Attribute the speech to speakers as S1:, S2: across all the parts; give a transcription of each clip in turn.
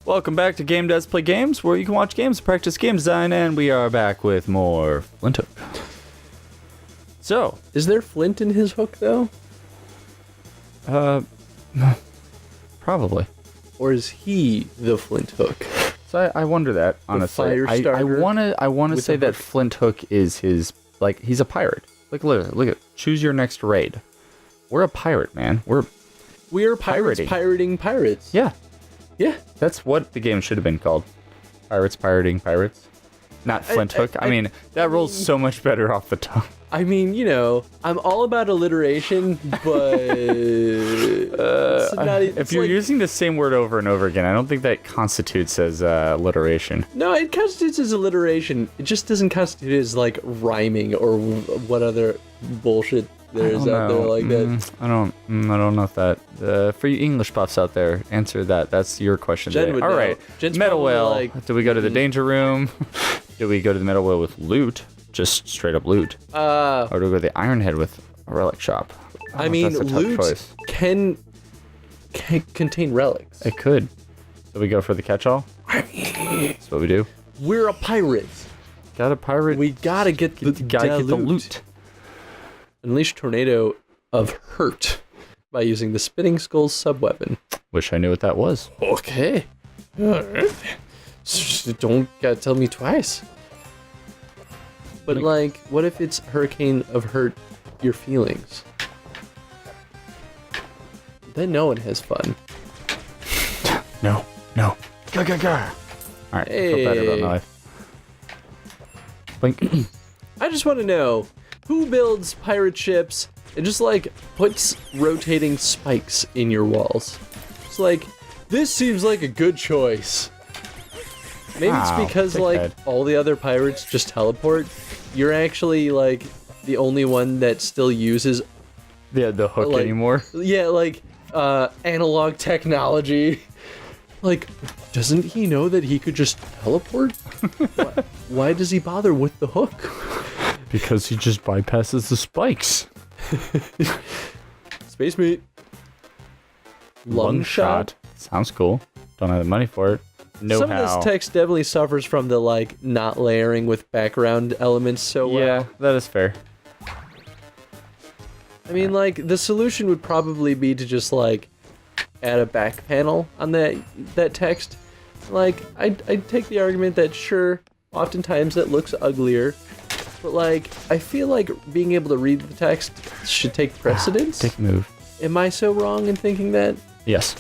S1: Welcome back to Game Devs Play Games, where you can watch games, practice game design, and we are back with more Flinthook. So,
S2: is there flint in his hook though?
S1: Probably.
S2: Or is he the Flinthook?
S1: So I wonder that, honestly. I wanna say that Flinthook is his, like, he's a pirate. Like, look at choose your next raid. We're a pirate, man.
S2: We are pirates pirating pirates.
S1: Yeah.
S2: Yeah.
S1: That's what the game should have been called. Pirates pirating pirates. Not Flinthook. I mean, that rolls so much better off the tongue.
S2: I mean, you know, I'm all about alliteration, but
S1: if you're using the same word over and over again, I don't think that constitutes as alliteration.
S2: No, it constitutes as alliteration. It just doesn't constitute as like rhyming or what other bullshit there is out there like that.
S1: I don't know if that. For you English buffs out there, answer that. That's your question today. All right, Metal Whale. Like, do we go to the danger room? Do we go to the Metal Whale with loot? Just straight up loot. Or do we go to the Iron Head with a relic shop?
S2: I mean, loot can contain relics.
S1: It could. So we go for the catch-all? That's what we do.
S2: We're a pirate.
S1: Got a pirate.
S2: We gotta get the loot. Unleash tornado of hurt by using the Spinning Skull's subweapon.
S1: Wish I knew what that was.
S2: Okay. Alright. Don't gotta tell me twice. But like, what if it's Hurricane of Hurt your feelings? Then no one has fun.
S1: No. Alright, I feel better about my life. Blink.
S2: I just want to know, who builds pirate ships and just like puts rotating spikes in your walls? It's like, this seems like a good choice. Maybe it's because like all the other pirates just teleport. You're actually like the only one that still uses
S1: the hook anymore.
S2: Yeah, like analog technology. Like, doesn't he know that he could just teleport? Why does he bother with the hook?
S1: Because he just bypasses the spikes.
S2: Space meat. Lung shot.
S1: Sounds cool. Don't have the money for it.
S2: Some of this text definitely suffers from the like not layering with background elements so well.
S1: Yeah, that is fair.
S2: I mean, like, the solution would probably be to just like add a back panel on that text. Like, I'd take the argument that sure, oftentimes that looks uglier, but like I feel like being able to read the text should take precedence.
S1: Dick move.
S2: Am I so wrong in thinking that?
S1: Yes.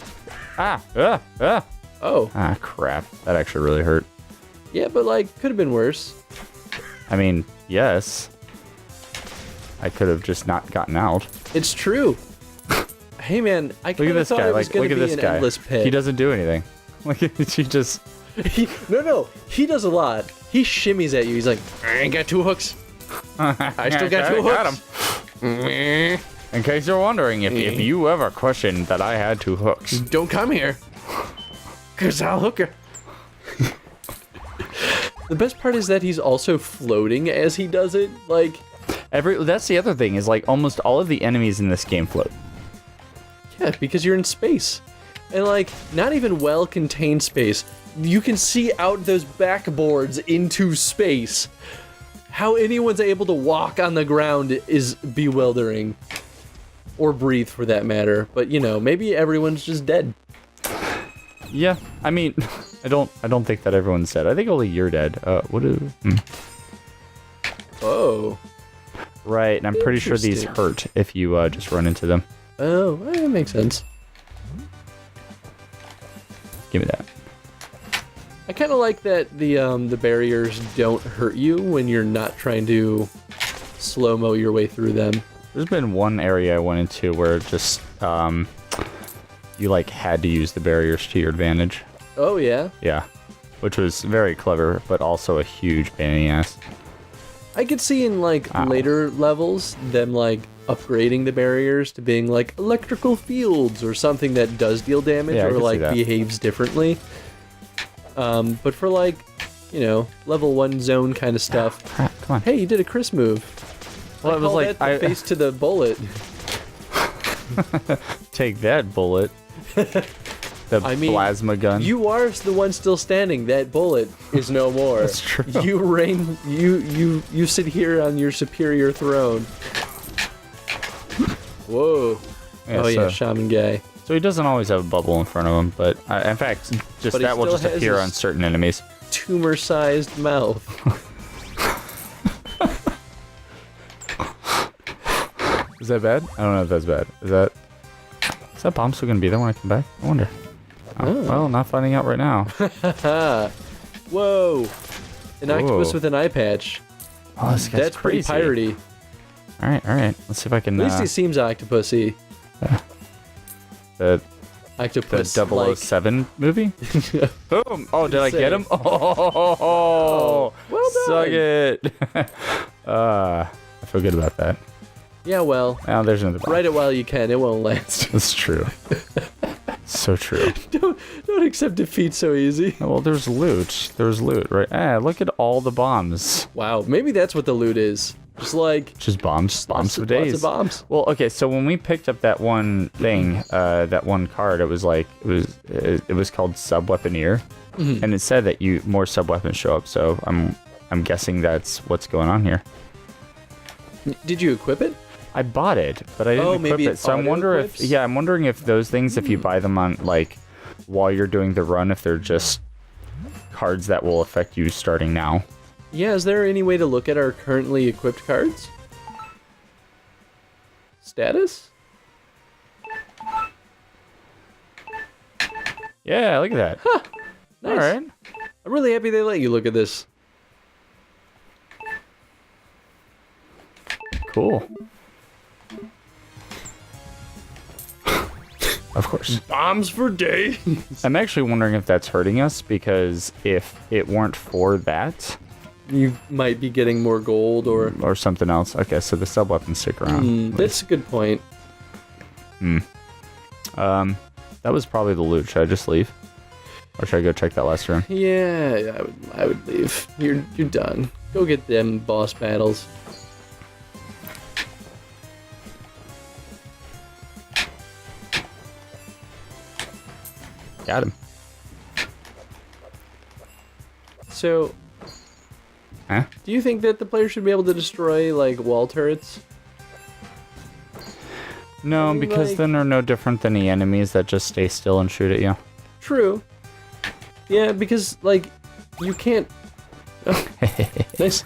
S2: Oh.
S1: Ah, crap. That actually really hurt.
S2: Yeah, but like, could have been worse.
S1: I mean, yes. I could have just not gotten out.
S2: It's true. Hey man, I kind of thought it was going to be an endless pit.
S1: He doesn't do anything. Like, he just...
S2: No, he does a lot. He shimmies at you. He's like, I ain't got two hooks. I still got two hooks.
S1: Got him. In case you're wondering, if you ever questioned that I had two hooks.
S2: Don't come here. Cause I'll hook you. The best part is that he's also floating as he does it. Like,
S1: that's the other thing, is like almost all of the enemies in this game float.
S2: Yeah, because you're in space. And like, not even well-contained space. You can see out those backboards into space. How anyone's able to walk on the ground is bewildering. Or breathe, for that matter. But, you know, maybe everyone's just dead.
S1: Yeah, I mean, I don't think that everyone's dead. I think only you're dead.
S2: Oh.
S1: Right, and I'm pretty sure these hurt if you just run into them.
S2: Oh, that makes sense.
S1: Give me that.
S2: I kind of like that the barriers don't hurt you when you're not trying to slow-mo your way through them.
S1: There's been one area I went into where just you like had to use the barriers to your advantage.
S2: Oh yeah?
S1: Yeah. Which was very clever, but also a huge pain in the ass.
S2: I could see in like later levels them like upgrading the barriers to being like electrical fields or something that does deal damage or like behaves differently. But for like, you know, level 1 zone kind of stuff.
S1: Crap, come on.
S2: Hey, you did a Chris move.
S1: Well,
S2: it was like the face to the bullet.
S1: Take that, bullet. The plasma gun.
S2: You are the one still standing. That bullet is no more.
S1: That's true.
S2: You sit here on your superior throne. Whoa.
S1: Yeah,
S2: yeah, shaman guy.
S1: So he doesn't always have a bubble in front of him, but in fact, that will just appear on certain enemies.
S2: Tumor-sized mouth.
S1: Is that bad? I don't know if that's bad. Is that bomb still gonna be there when I come back? I wonder. Oh. Well, not finding out right now.
S2: Whoa! An octopus with an eye patch.
S1: Oh, this guy's
S2: That's
S1: crazy.
S2: pretty piratey.
S1: All right. Let's see if I can.
S2: At least he seems octopusy.
S1: The
S2: Octopus.
S1: The 007 movie? Boom! Oh, did I get him? Oh,
S2: well done.
S1: Suck it. I feel good about that.
S2: Yeah, well.
S1: Now there's another bomb.
S2: Write it while you can. It won't last.
S1: That's true. So true.
S2: Don't accept defeat so easy.
S1: Oh, well, there's loot. There's loot, right? Look at all the bombs.
S2: Wow, maybe that's what the loot is. Just
S1: bombs. Bombs for days.
S2: Lots of bombs.
S1: Well, okay, so when we picked up that one thing, that one card, it was called Sub-Weaponeer, and it said that more sub-weapons show up. So I'm guessing that's what's going on here.
S2: Did you equip it?
S1: I bought it, but I didn't equip it. So I'm wondering if those things, if you buy them on while you're doing the run, if they're just cards that will affect you starting now.
S2: Yeah, is there any way to look at our currently equipped cards? Status?
S1: Yeah, look at that.
S2: Huh, nice.
S1: All right.
S2: I'm really happy they let you look at this.
S1: Cool. Of course.
S2: Bombs for days.
S1: I'm actually wondering if that's hurting us, because if it weren't for that,
S2: you might be getting more gold or
S1: something else. Okay, so the sub-weapons stick around.
S2: That's a good point.
S1: That was probably the loot. Should I just leave? Or should I go check that last room?
S2: Yeah, I would leave. You're done. Go get them boss battles.
S1: Got him.
S2: So,
S1: huh?
S2: Do you think that the player should be able to destroy, wall turrets?
S1: No, because then they're no different than the enemies that just stay still and shoot at you.
S2: True. Yeah, because, you can't... Oh, nice.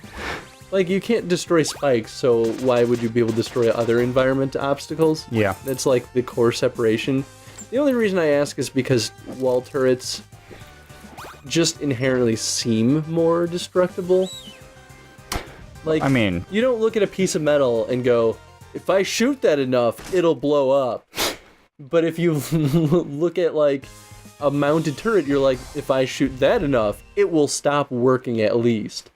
S2: You can't destroy spikes, so why would you be able to destroy other environment obstacles?
S1: Yeah.
S2: That's, the core separation. The only reason I ask is because wall turrets just inherently seem more destructible.
S1: I mean...
S2: You don't look at a piece of metal and go, if I shoot that enough, it'll blow up. But if you look at, a mounted turret, you're like, if I shoot that enough, it will stop working at least.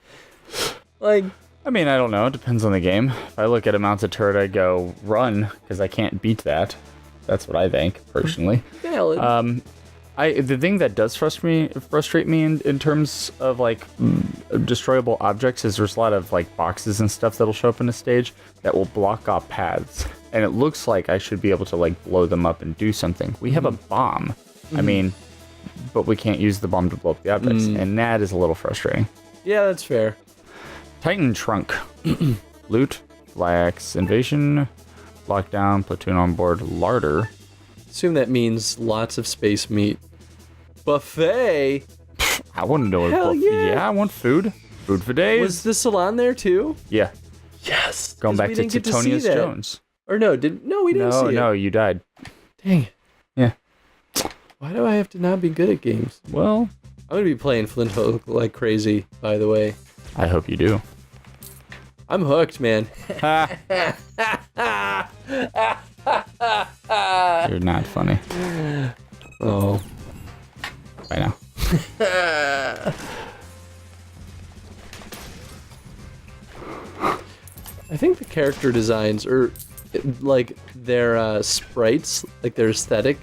S2: I
S1: mean, I don't know. It depends on the game. If I look at a mounted turret, I go, run, because I can't beat that. That's what I think, personally.
S2: Valid.
S1: The thing that does frustrate me in terms of destroyable objects is there's a lot of boxes and stuff that'll show up in the stage that will block off paths, and it looks like I should be able to blow them up and do something. We have a bomb, I mean, but we can't use the bomb to blow up the objects, and that is a little frustrating.
S2: Yeah, that's fair.
S1: Titan trunk, loot, flax, invasion, lockdown, platoon on board, larder.
S2: Assume that means lots of space meat. Buffet?
S1: I want to know.
S2: Hell yeah.
S1: Yeah, I want food. Food for days.
S2: Was the salon there too?
S1: Yeah.
S2: Yes.
S1: Going back to Titonius Jones.
S2: Or we didn't see it.
S1: No, you died.
S2: Dang it.
S1: Yeah.
S2: Why do I have to not be good at games?
S1: Well,
S2: I'm gonna be playing Flinthook like crazy, by the way.
S1: I hope you do.
S2: I'm hooked, man.
S1: You're not funny.
S2: Oh.
S1: Bye now.
S2: I think the character designs, or their sprites, their aesthetic,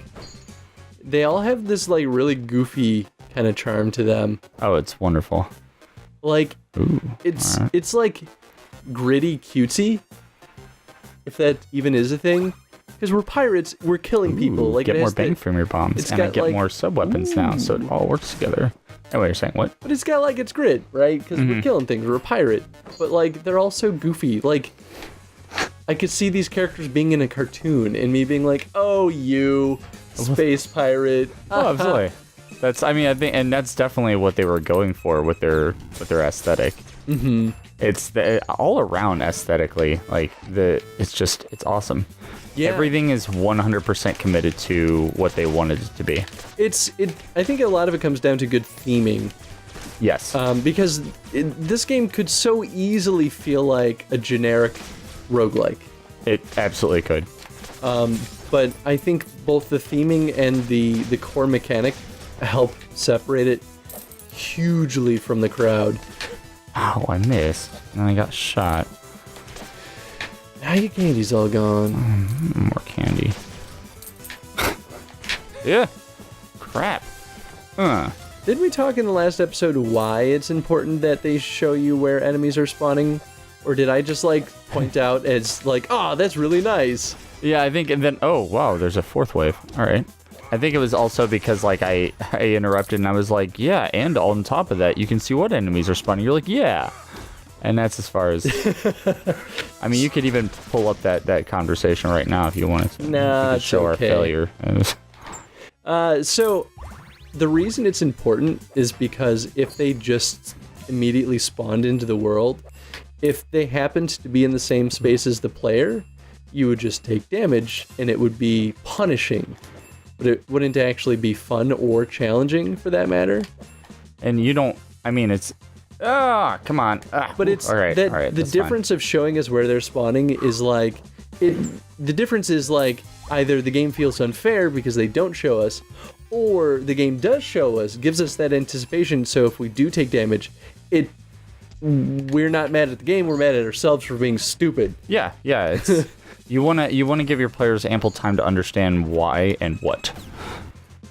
S2: they all have this really goofy kind of charm to them.
S1: Oh, it's wonderful.
S2: Ooh, it's gritty cutesy, if that even is a thing. Because we're pirates, we're killing people. Like,
S1: get more bang from your bombs, and I get more sub-weapons now, so it all works together. Anyway, you're saying what?
S2: But it's got, like, its grit, right? Because we're killing things, we're a pirate. But, like, they're all so goofy. Like, I could see these characters being in a cartoon, and me being like, oh, you, space pirate.
S1: Oh, absolutely. I think, and that's definitely what they were going for with their aesthetic. Mm-hmm. It's the all around aesthetically, like it's awesome. Yeah. Everything is 100% committed to what they wanted it to be.
S2: I think a lot of it comes down to good theming.
S1: Yes.
S2: Because this game could so easily feel like a generic roguelike.
S1: It absolutely could.
S2: But I think both the theming and the core mechanic help separate it hugely from the crowd.
S1: Ow, I missed. And I got shot.
S2: Now your candy's all gone.
S1: More candy. Yeah. Crap.
S2: Didn't we talk in the last episode why it's important that they show you where enemies are spawning? Or did I just, like, point out as, like, oh, that's really nice?
S1: Yeah, I think, and then, oh, wow, there's a fourth wave. All right. I think it was also because, like, I interrupted and I was like, yeah, and on top of that, you can see what enemies are spawning. You're like, yeah. And that's as far as... I mean, you could even pull up that conversation right now if you wanted to.
S2: Nah, it's
S1: show
S2: okay.
S1: Our failure.
S2: So, the reason it's important is because if they just immediately spawned into the world, if they happened to be in the same space as the player, you would just take damage, and it would be punishing. But it wouldn't actually be fun or challenging, for that matter.
S1: And you don't... I mean, it's... come on.
S2: But it's...
S1: All right,
S2: the difference of showing us where they're spawning is, like... The difference is, like, either the game feels unfair because they don't show us, or the game does show us, gives us that anticipation, so if we do take damage, we're not mad at the game, we're mad at ourselves for being stupid.
S1: Yeah, it's... You wanna give your players ample time to understand why and what.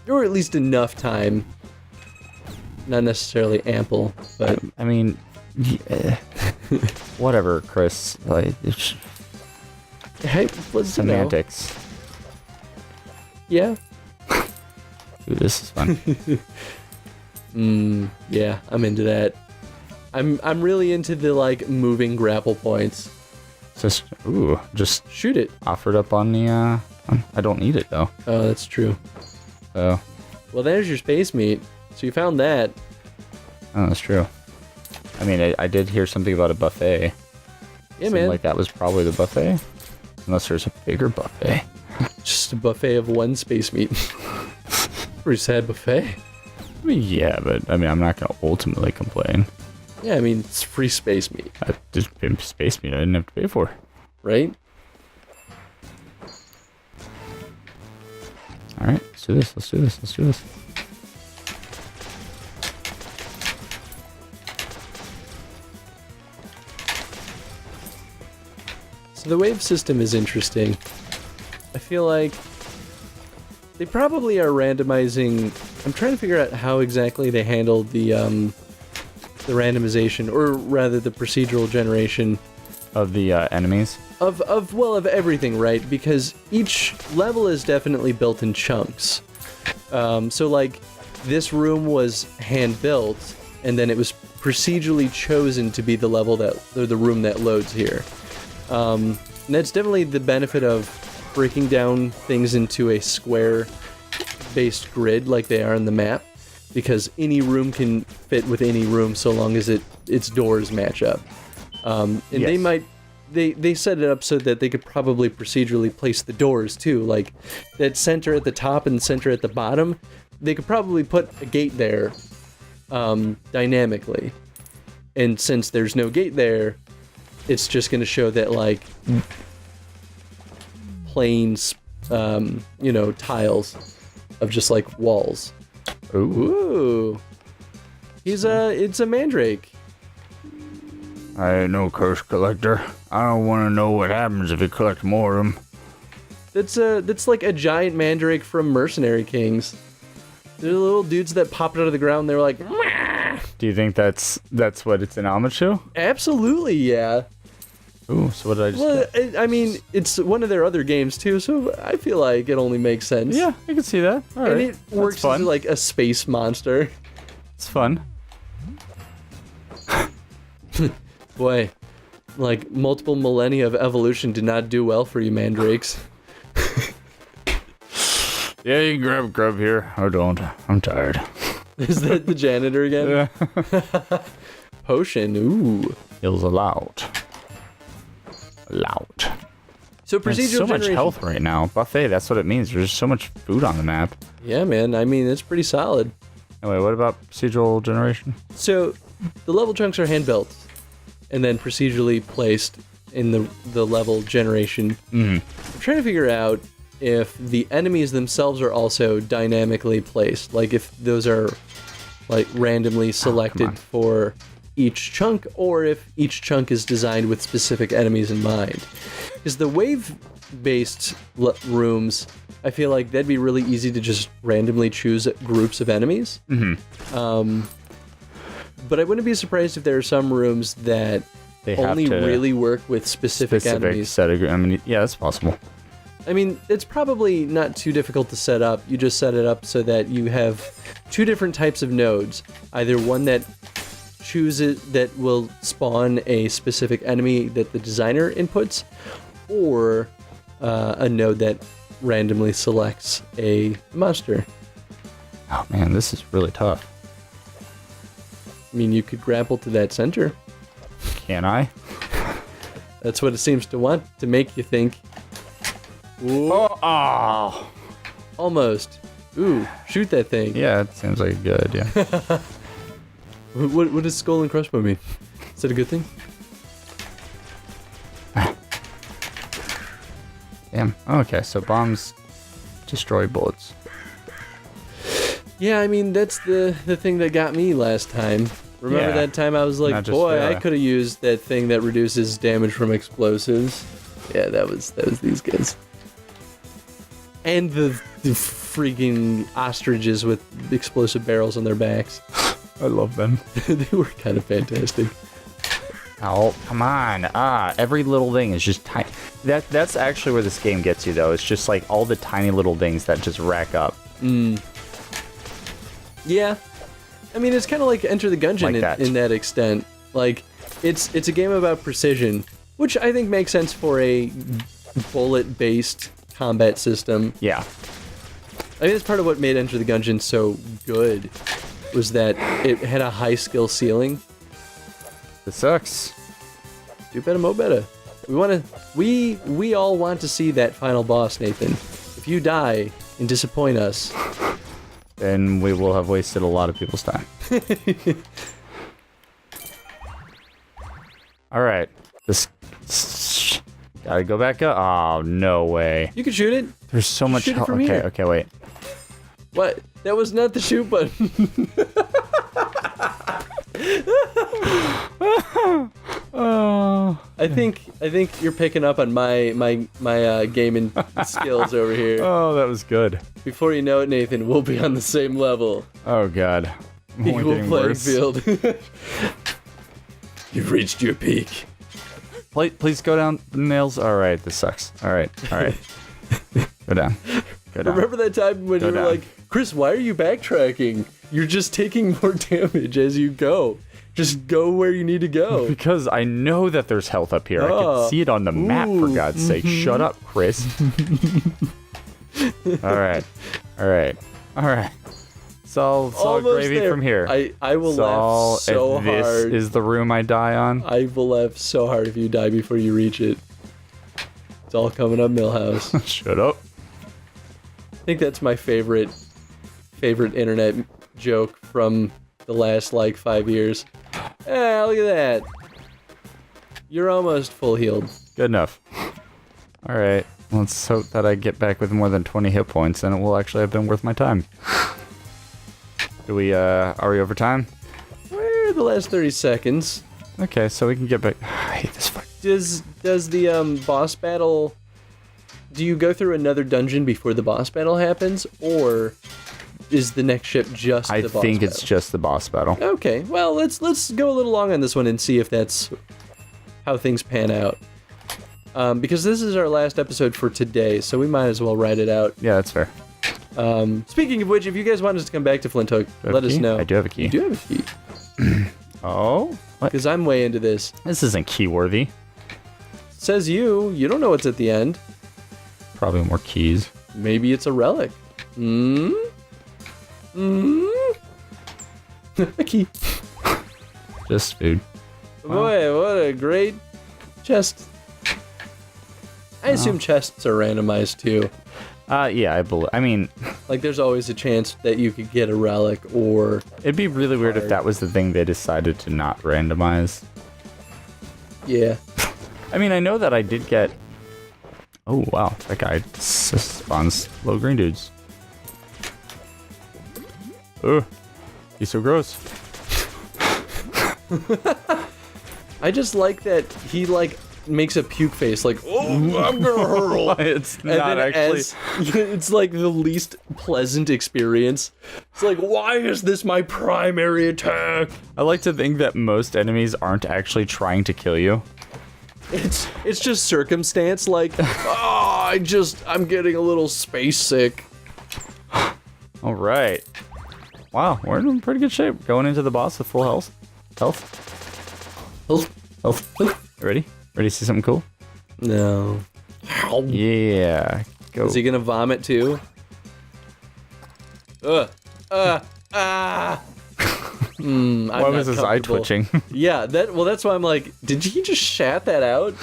S2: Or at least enough time. Not necessarily ample, but...
S1: I mean... Yeah. Whatever, Chris. Like,
S2: hey, let's
S1: semantics.
S2: Yeah.
S1: Ooh, this is fun.
S2: Yeah, I'm into that. I'm really into the, like, moving grapple points.
S1: Just
S2: shoot it.
S1: Offered up on the, I don't need it, though.
S2: Oh, that's true.
S1: Oh.
S2: Well, there's your space meat. So you found that.
S1: Oh, that's true. I mean, I did hear something about a buffet.
S2: Yeah, man.
S1: Like that was probably the buffet. Unless there's a bigger buffet.
S2: Just a buffet of one space meat. Pretty sad buffet.
S1: I mean, yeah, but I mean, I'm not going to ultimately complain.
S2: Yeah, I mean, it's free space meat.
S1: Just space meat I didn't have to pay for.
S2: Right?
S1: Alright, let's do this.
S2: So the wave system is interesting. I feel like they probably are randomizing... I'm trying to figure out how exactly they handled the randomization, or rather the procedural generation
S1: of the enemies
S2: of everything, right? Because each level is definitely built in chunks. So like this room was hand built, and then it was procedurally chosen to be the level or the room that loads here. And that's definitely the benefit of breaking down things into a square-based grid like they are in the map. Because any room can fit with any room so long as its doors match up. And yes. They set it up so that they could probably procedurally place the doors too. Like that center at the top and center at the bottom, they could probably put a gate there dynamically. And since there's no gate there, it's just going to show that like plain, tiles of just like walls. Ooh. It's a mandrake.
S1: I ain't no curse collector. I don't want to know what happens if you collect more of them.
S2: That's like a giant mandrake from Mercenary Kings. They're the little dudes that popped out of the ground. They're like, Mah!
S1: Do you think that's what it's an homage to?
S2: Absolutely, yeah.
S1: Ooh, so what did I just
S2: Well, I mean, it's one of their other games, too, so I feel like it only makes sense.
S1: Yeah, I can see that. All right.
S2: And it works as, like, a space monster.
S1: It's fun.
S2: Boy, like, multiple millennia of evolution did not do well for you mandrakes.
S1: Yeah, you can grab here. Or don't. I'm tired.
S2: Is that the janitor again?
S1: Yeah.
S2: Potion, ooh.
S1: Feels allowed. So procedural
S2: There's so
S1: generation.
S2: much
S1: Health right now. Buffet, that's what it means. There's so much food on the map.
S2: Yeah, man. I mean, it's pretty solid.
S1: Anyway, what about procedural generation?
S2: So, the level chunks are hand-built, and then procedurally placed in the level generation. I'm trying to figure out if the enemies themselves are also dynamically placed. Like, if those are, like, randomly selected for each chunk, or if each chunk is designed with specific enemies in mind. Because the wave-based rooms, I feel like that'd be really easy to just randomly choose groups of enemies. But I wouldn't be surprised if there are some rooms that only really work with specific enemies.
S1: I mean, yeah, that's possible.
S2: I mean, it's probably not too difficult to set up. You just set it up so that you have two different types of nodes. Either one that that will spawn a specific enemy that the designer inputs, or a node that randomly selects a monster.
S1: Oh man, this is really tough.
S2: I mean, you could grapple to that center.
S1: Can I?
S2: That's what it seems to want to make you think. Ooh.
S1: Oh.
S2: Almost. Ooh, shoot that thing.
S1: Yeah, it seems like a good idea.
S2: What does skull and crossbow mean? Is that a good thing?
S1: Damn. Okay, so bombs destroy bullets.
S2: Yeah, I mean, that's the thing that got me last time. Remember that time I was like, boy, I could have used that thing that reduces damage from explosives. Yeah, that was these guys. And the freaking ostriches with explosive barrels on their backs.
S1: I love them.
S2: They were kind of fantastic.
S1: Oh, come on. Every little thing is just tiny. That's actually where this game gets you, though. It's just like all the tiny little things that just rack up.
S2: Yeah. I mean, it's kind of like Enter the Gungeon in that extent. Like, it's a game about precision, which I think makes sense for a bullet-based combat system.
S1: Yeah.
S2: I mean, that's part of what made Enter the Gungeon so good, was that it had a high skill ceiling.
S1: It sucks.
S2: Do better, mo better. We all want to see that final boss, Nathan. If you die and disappoint us,
S1: then we will have wasted a lot of people's time. All right. Gotta go back up. Oh, no way.
S2: You can shoot it.
S1: There's so much
S2: help.
S1: Okay, wait.
S2: What? That was not the shoot button. I think you're picking up on my gaming skills over here.
S1: Oh, that was good.
S2: Before you know it, Nathan, we'll be on the same level.
S1: Oh God.
S2: Equal playing field. You've reached your peak.
S1: Please go down the nails. All right, this sucks. All right. Go down.
S2: Remember that time when you were like, Chris, why are you backtracking? You're just taking more damage as you go. Just go where you need to go.
S1: Because I know that there's health up here. I can see it on the map, for God's sake. Shut up, Chris. All right. It's all gravy
S2: there.
S1: from here.
S2: I will laugh so
S1: if
S2: hard.
S1: This is the room I die on.
S2: I will laugh so hard if you die before you reach it. It's all coming up, Millhouse.
S1: Shut up.
S2: I think that's my favorite internet joke from the last, 5 years. Look at that. You're almost full healed.
S1: Good enough. Alright, let's hope that I get back with more than 20 hit points, and it will actually have been worth my time. Are we over time?
S2: We're the last 30 seconds.
S1: Okay, so we can get back. I hate this fuck.
S2: Does the boss battle... Do you go through another dungeon before the boss battle happens, or is the next ship just the boss battle?
S1: I think it's just the boss battle.
S2: Okay, well, let's go a little long on this one and see if that's how things pan out. because this is our last episode for today, so we might as well write it out.
S1: Yeah, that's fair.
S2: Speaking of which, if you guys want us to come back to Flinthook, let us know.
S1: I do have a key.
S2: You do have a key.
S1: Oh? What?
S2: Because I'm way into this.
S1: This isn't key-worthy.
S2: Says you. You don't know what's at the end.
S1: Probably more keys.
S2: Maybe it's a relic. A key.
S1: Just food.
S2: Boy, what a great chest. I assume chests are randomized too.
S1: Yeah, I mean...
S2: Like, there's always a chance that you could get a relic or...
S1: It'd be really weird if that was the thing they decided to not randomize.
S2: Yeah.
S1: I mean, I know that I did get... Oh, wow. That guy spawns little green dudes. Ugh. He's so gross.
S2: I just like that he, like, makes a puke face, like, oh, I'm gonna hurl.
S1: It's not actually...
S2: It's like the least pleasant experience. It's like, why is this my primary attack?
S1: I like to think that most enemies aren't actually trying to kill you.
S2: It's just circumstance, like, I'm getting a little space sick.
S1: All right. Wow, we're in pretty good shape. Going into the boss with full health. Health. You ready? Ready to see something cool?
S2: No.
S1: Yeah. Go.
S2: Is he gonna vomit too? Why
S1: was his eye twitching?
S2: Yeah, that's why I'm like, did he just shat that out?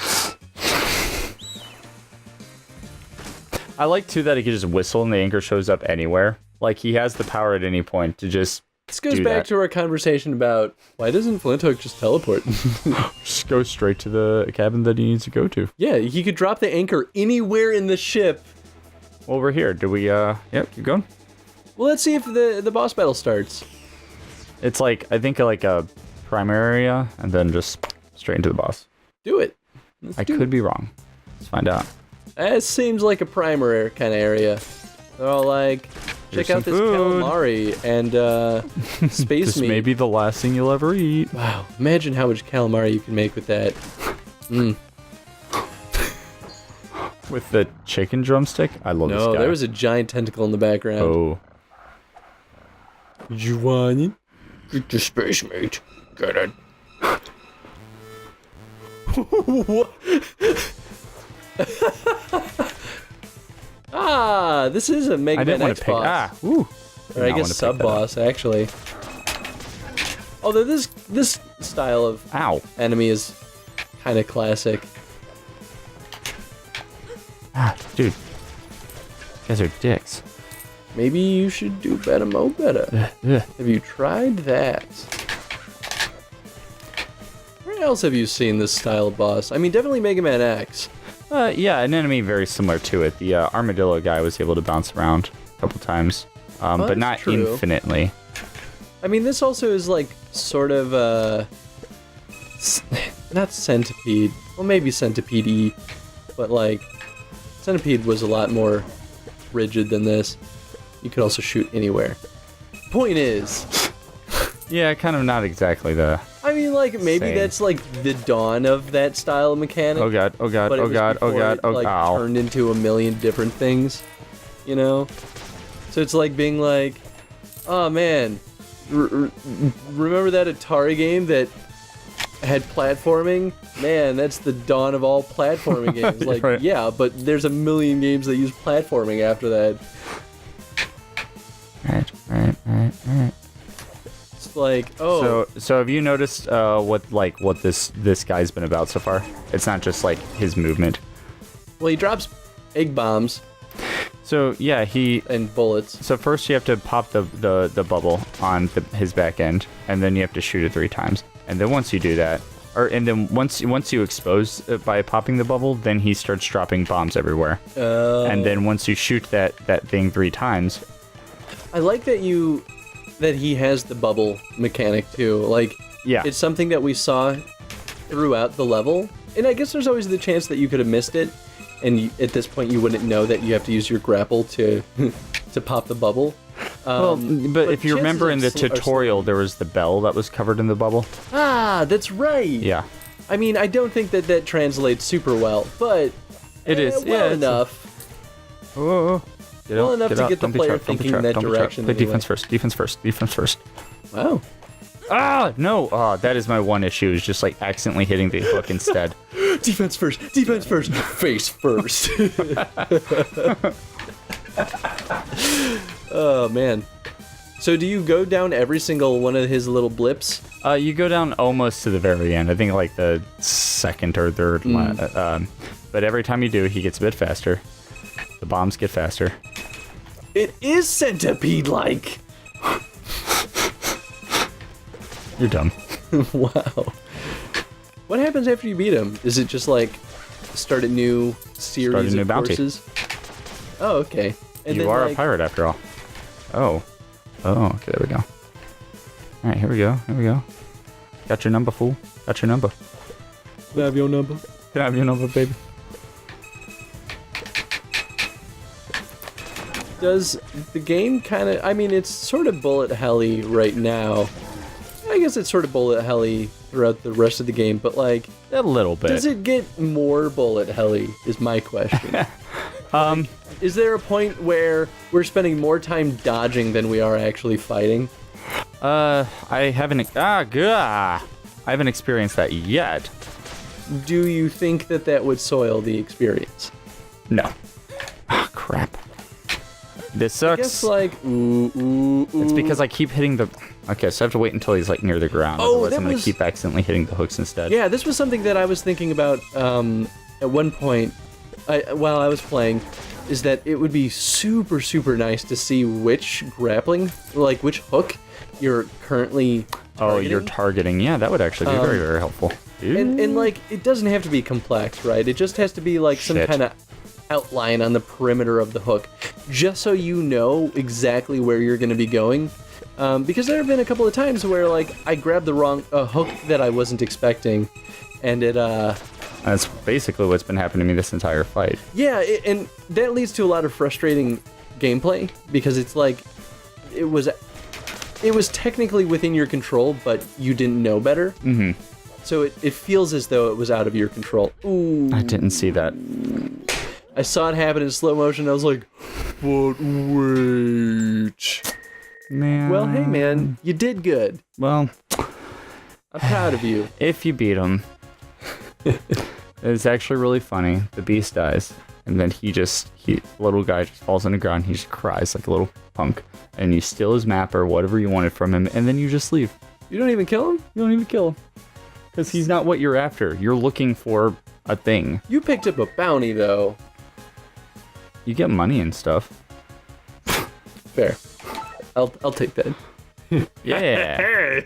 S1: I like too that he can just whistle and the anchor shows up anywhere. Like he has the power at any point to just.
S2: This goes back to our conversation about why doesn't Flinthook just teleport?
S1: Just go straight to the cabin that he needs to go to.
S2: Yeah, he could drop the anchor anywhere in the ship.
S1: Well, we're here. Do we, yep, keep going.
S2: Well, let's see if the boss battle starts.
S1: It's like, I think like a primary area and then just straight into the boss.
S2: Do it.
S1: I could be wrong. Let's find out.
S2: It seems like a primary kind of area. They're all like, check out this calamari and space
S1: this
S2: meat.
S1: This may be the last thing you'll ever eat.
S2: Wow, imagine how much calamari you can make with that.
S1: With the chicken drumstick? I love this guy.
S2: No, there was a giant tentacle in the background.
S1: Oh.
S2: You want it? Get the space meat. Get it. What? This is a Mega Man X boss. Or I guess sub-boss, actually. Although this style of enemy is kind of classic.
S1: Dude. You guys are dicks.
S2: Maybe you should do better, better. Have you tried that? Where else have you seen this style of boss? I mean, definitely Mega Man X.
S1: Yeah, an enemy very similar to it. The armadillo guy was able to bounce around a couple times, but not infinitely.
S2: I mean, this also is like sort of not Centipede. Well, maybe Centipede-y, but like Centipede was a lot more rigid than this. You could also shoot anywhere. Point is,
S1: yeah, kind of not exactly the.
S2: I mean, like, maybe that's, like, the dawn of that style of mechanic.
S1: Oh god, oh god, oh god, oh god, oh god.
S2: Turned into a million different things, you know? So it's like being like, oh man, remember that Atari game that had platforming? Man, that's the dawn of all platforming games. Like, right. Yeah, but there's a million games that use platforming after that.
S1: Right.
S2: Like, oh.
S1: So have you noticed what this guy's been about so far? It's not just like his movement.
S2: Well, he drops egg bombs.
S1: So yeah,
S2: and bullets.
S1: So first you have to pop the bubble on his back end, and then you have to shoot it 3 times. And then once you do that, once you expose by popping the bubble, then he starts dropping bombs everywhere. And then once you shoot that thing 3 times.
S2: I like that he has the bubble mechanic too. Like, yeah, it's something that we saw throughout the level, and I guess there's always the chance that you could have missed it, and at this point you wouldn't know that you have to use your grapple to pop the bubble.
S1: But if you remember in the tutorial, there was the bell that was covered in the bubble.
S2: Ah, that's right.
S1: Yeah.
S2: I mean, I don't think that translates super well, but
S1: it is
S2: enough.
S1: Well
S2: enough to get the player thinking in that direction.
S1: Play defense first.
S2: Wow.
S1: Ah, no. That is my one issue, is just like accidentally hitting the hook instead.
S2: Defense first, face first. Oh, man. So do you go down every single one of his little blips?
S1: You go down almost to the very end. I think like the second or third. But every time you do, he gets a bit faster. The bombs get faster.
S2: It is centipede-like.
S1: You're dumb.
S2: Wow. What happens after you beat him? Is it just like start a new series of courses? Oh, okay. And
S1: you are a pirate after all. Oh, okay, there we go. All right, here we go. Got your number, fool. Got your number.
S2: Can I have your number?
S1: Can I have your number, baby?
S2: Does the game kind of... I mean, it's sort of bullet helly right now. I guess it's sort of bullet helly throughout the rest of the game, but like...
S1: A little bit.
S2: Does it get more bullet helly, is my question. Is there a point where we're spending more time dodging than we are actually fighting?
S1: I haven't experienced that yet.
S2: Do you think that would soil the experience?
S1: No. Ah, crap. This sucks.
S2: I guess like,
S1: It's because I keep hitting the... Okay, so I have to wait until he's like near the ground. Otherwise I'm going to keep accidentally hitting the hooks instead.
S2: Yeah, this was something that I was thinking about at one point while I was playing, is that it would be super, super nice to see which grappling, like which hook you're currently targeting.
S1: Oh, you're targeting. Yeah, that would actually be very, very helpful.
S2: And like, it doesn't have to be complex, right? It just has to be like some kind of outline on the perimeter of the hook, just so you know exactly where you're going to be going. Because there have been a couple of times where like I grabbed the wrong hook that I wasn't expecting, and it
S1: That's basically what's been happening to me this entire fight.
S2: Yeah, and that leads to a lot of frustrating gameplay, because it's like it was technically within your control, but you didn't know better.
S1: Mm-hmm.
S2: So it feels as though it was out of your control. Ooh.
S1: I didn't see that.
S2: I saw it happen in slow motion. I was like, but wait.
S1: Man.
S2: Well, hey, man, you did good.
S1: Well,
S2: I'm proud of you.
S1: If you beat him, it's actually really funny. The beast dies, and then little guy just falls on the ground. He just cries like a little punk, and you steal his map or whatever you wanted from him, and then you just leave.
S2: You don't even kill him?
S1: You don't even kill him. Because he's not what you're after. You're looking for a thing.
S2: You picked up a bounty, though.
S1: You get money and stuff.
S2: Fair. I'll take that.
S1: Yeah.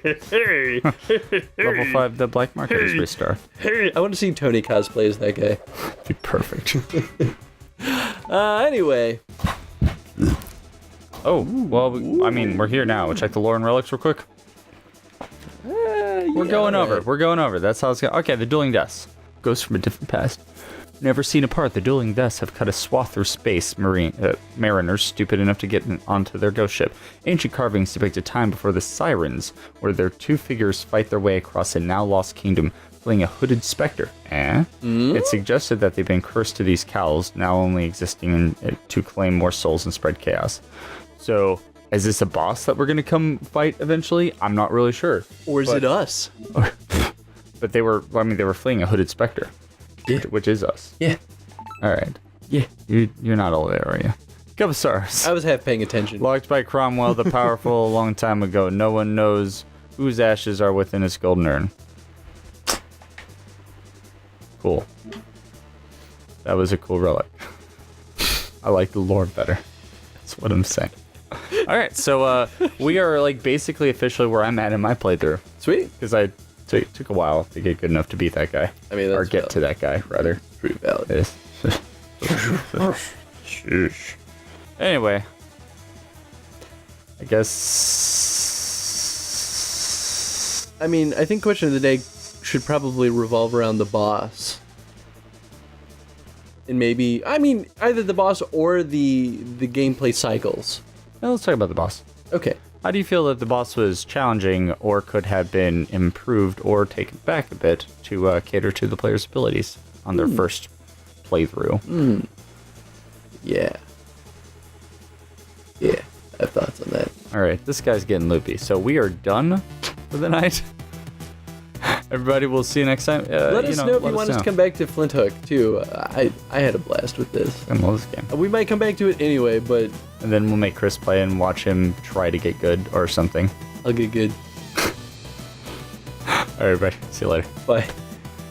S1: Level 5, the black market is restored.
S2: I want to see Tony cosplay as that guy.
S1: Be perfect.
S2: Anyway.
S1: Oh, well, I mean, we're here now. We'll check the lore and relics real quick. We're going over. That's how it's going. Okay, the dueling deaths. Ghosts from a different past. Never seen apart, the dueling deaths have cut a swath through space. Mariners stupid enough to get onto their ghost ship. Ancient carvings depict a time before the Sirens, where their two figures fight their way across a now-lost kingdom, playing a hooded specter. It suggested that they've been cursed to these cowls, now only existing to claim more souls and spread chaos. So, is this a boss that we're going to come fight eventually? I'm not really sure.
S2: Or is it us?
S1: But they were fleeing a hooded specter. Yeah. Which is us.
S2: Yeah.
S1: All right. Yeah. You're not all there, are you? Couple stars.
S2: I was half paying attention.
S1: Locked by Cromwell the Powerful a long time ago. No one knows whose ashes are within his golden urn. Cool. That was a cool relic. I like the lore better. That's what I'm saying. All right, so we are like basically officially where I'm at in my playthrough.
S2: Sweet.
S1: Because it took a while to get good enough to beat that guy.
S2: I mean, that's
S1: or get to that guy, rather.
S2: Pretty valid.
S1: It is. Shush. Anyway. I guess...
S2: I mean, I think question of the day should probably revolve around the boss. And maybe, I mean, either the boss or the gameplay cycles.
S1: Now let's talk about the boss.
S2: Okay.
S1: How do you feel that the boss was challenging or could have been improved or taken back a bit to cater to the player's abilities on their first playthrough?
S2: Yeah. Yeah, I have thoughts on that.
S1: All right, this guy's getting loopy. So we are done for the night. Everybody, we'll see you next time.
S2: Let us know if you want us to come back to Flinthook, too. I had a blast with this.
S1: I love this game.
S2: We might come back to it anyway, but...
S1: And then we'll make Chris play and watch him try to get good or something.
S2: I'll get good.
S1: All right, everybody. See you later.
S2: Bye.